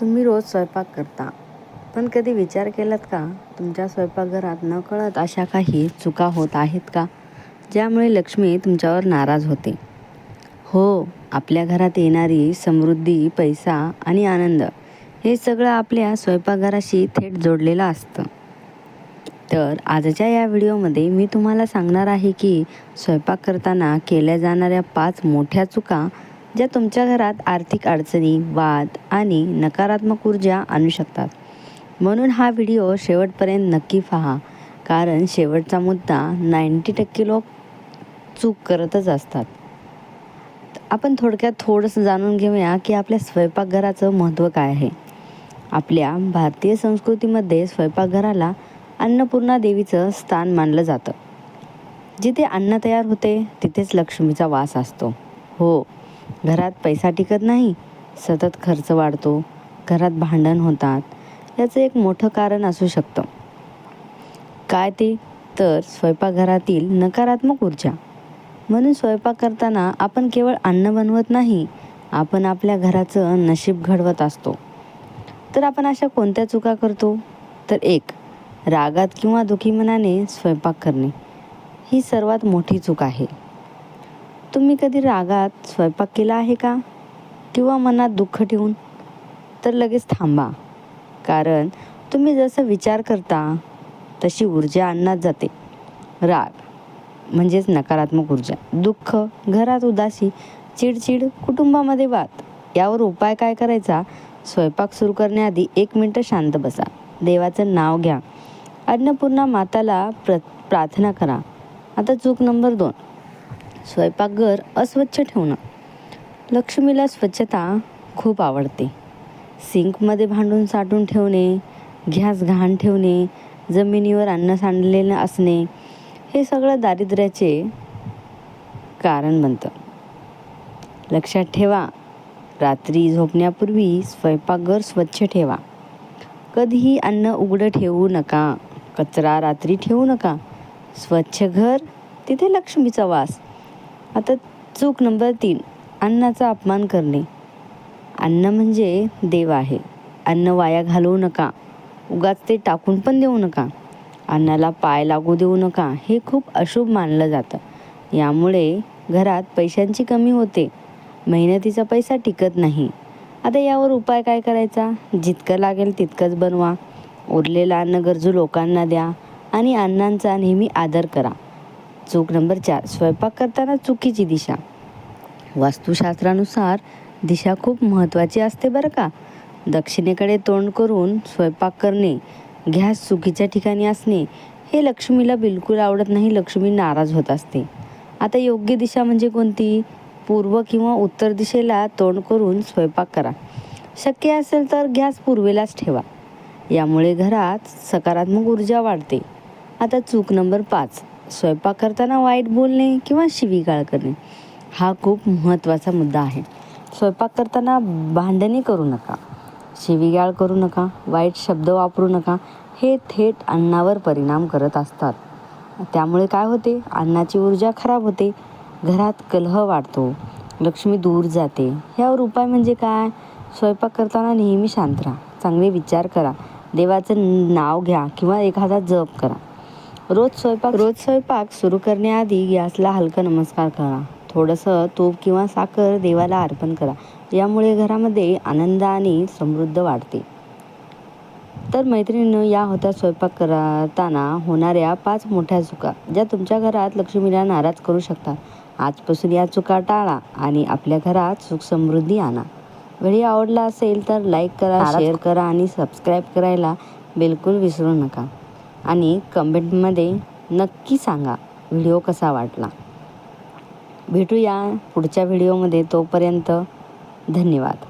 तुम्ही रोज स्वयंपाक करता, पण कधी विचार केलात का तुमच्या स्वयंपाकघरात नकळत अशा काही चुका होत आहेत का, ज्यामुळे लक्ष्मी तुमच्यावर नाराज होते? हो, आपल्या घरात येणारी समृद्धी, पैसा आणि आनंद हे सगळं आपल्या स्वयंपाकघराशी थेट जोडलेलं असतं. तर आजच्या या व्हिडिओमध्ये मी तुम्हाला सांगणार आहे की स्वयंपाक करताना केल्या जाणाऱ्या 5 मोठ्या चुका ज्या तुमच्या घरात आर्थिक अडचणी, वाद आणि नकारात्मक ऊर्जा आणू शकतात. म्हणून हा व्हिडिओ शेवटपर्यंत नक्की पहा, कारण शेवटचा मुद्दा 90% लोक चूक करतच असतात. आपण थोडक्यात थोडंसं जाणून घेऊया की आपल्या स्वयंपाकघराचं महत्त्व काय आहे. आपल्या भारतीय संस्कृतीमध्ये स्वयंपाकघराला अन्नपूर्णा देवीचं स्थान मानलं जातं. जिथे अन्न तयार होते तिथेच लक्ष्मीचा वास असतो. हो, घरात पैसा टिकत नाही, सतत खर्च वाढतो, घरात भांडण होतात. याचं एक मोठं कारण असू शकतं. काय ते? तर स्वयंपाकघरातील नकारात्मक ऊर्जा. म्हणून स्वयंपाक करताना आपण केवळ अन्न बनवत नाही, आपण आपल्या घराचं नशीब घडवत असतो. तर आपण अशा कोणत्या चुका करतो? तर 1. रागात किंवा दुखी मनाने स्वयंपाक करणे. ही सर्वात मोठी चूक आहे. तुम्ही कधी रागात स्वयंपाक केला आहे का? किंवा मनात दुःख ठेवून? तर लगेच थांबा, कारण तुम्ही जसं विचार करता तशी ऊर्जा अन्नात जाते. राग म्हणजेच नकारात्मक ऊर्जा, दुःख, घरात उदासी, चिडचिड, कुटुंबामध्ये वाद. यावर उपाय काय करायचा? स्वयंपाक सुरू करण्याआधी 1 मिनिट शांत बसा, देवाचं नाव घ्या, अन्नपूर्णा माताला प्रार्थना करा. आता चूक नंबर 2, स्वयंपाकघर अस्वच्छ ठेवणं. लक्ष्मीला स्वच्छता खूप आवडते. सिंकमध्ये भांडून साठवून ठेवणे, गॅस घाण ठेवणे, जमिनीवर अन्न सांडलेलं असणे, हे सगळं दारिद्र्याचे कारण बनतं. लक्षात ठेवा, रात्री झोपण्यापूर्वी स्वयंपाकघर स्वच्छ ठेवा. कधीही अन्न उघडं ठेवू नका, कचरा रात्री ठेवू नका. स्वच्छ घर तिथे लक्ष्मीचा वास. आता चूक नंबर 3, अन्नाचा अपमान करणे. अन्न म्हणजे देव आहे. अन्न वाया घालवू नका, उगाच ते टाकून पण देऊ नका. अन्नाला पाय लागू देऊ नका, हे खूप अशुभ मानलं जातं. यामुळे घरात पैशांची कमी होते, मेहनतीचा पैसा टिकत नाही. आता यावर उपाय काय करायचा? जितकं लागेल तितकंच बनवा, उरलेलं अन्न गरजू लोकांना द्या आणि अण्णांचा नेहमी आदर करा. चूक नंबर 4, स्वयंपाक करताना चुकीची दिशा. वास्तुशास्त्रानुसार दिशा खूप महत्त्वाची असते बरं का. दक्षिणेकडे तोंड करून स्वयंपाक करणे, गॅस चुकीच्या ठिकाणी असणे, हे लक्ष्मीला बिलकुल आवडत नाही. लक्ष्मी नाराज होत असते. आता योग्य दिशा म्हणजे कोणती? पूर्व किंवा उत्तर दिशेला तोंड करून स्वयंपाक करा. शक्य असेल तर गॅस पूर्वेलाच ठेवा. यामुळे घरात सकारात्मक ऊर्जा वाढते. आता चूक नंबर 5, स्वयंपाक करताना वाईट बोलणे किंवा शिवीगाळ करणे. हा खूप महत्त्वाचा मुद्दा आहे. स्वयंपाक करताना भांडणे करू नका, शिवीगाळ करू नका, वाईट शब्द वापरू नका. हे थेट अन्नावर परिणाम करत असतात. त्यामुळे काय होते? अन्नाची ऊर्जा खराब होते, घरात कलह वाढतो, लक्ष्मी दूर जाते. ह्यावर उपाय म्हणजे काय? स्वयंपाक करताना नेहमी शांत राहा, चांगले विचार करा, देवाचं नाव घ्या किंवा एखादा जप करा. रोज स्वयंपाक सुरू करण्याआधी गॅसला हलका नमस्कार करा. थोडंसं तूप किंवा साखर देवाला अर्पण करा. यामुळे घरामध्ये आनंद आणि समृद्धी वाढते. तर मैत्रिणींनो, या होत्या स्वयंपाक करताना होणाऱ्या 5 मोठ्या चुका, ज्या तुमच्या घरात लक्ष्मीला नाराज करू शकतात. आजपासून या चुका टाळा आणि आपल्या घरात सुख समृद्धी आणा. व्हिडिओ आवडला असेल तर लाईक करा, शेअर करा आणि सबस्क्राईब करायला बिलकुल विसरू नका. आणि कमेंटमध्ये नक्की सांगा व्हिडिओ कसा वाटला. भेटूया पुढच्या व्हिडिओमध्ये. तोपर्यंत धन्यवाद.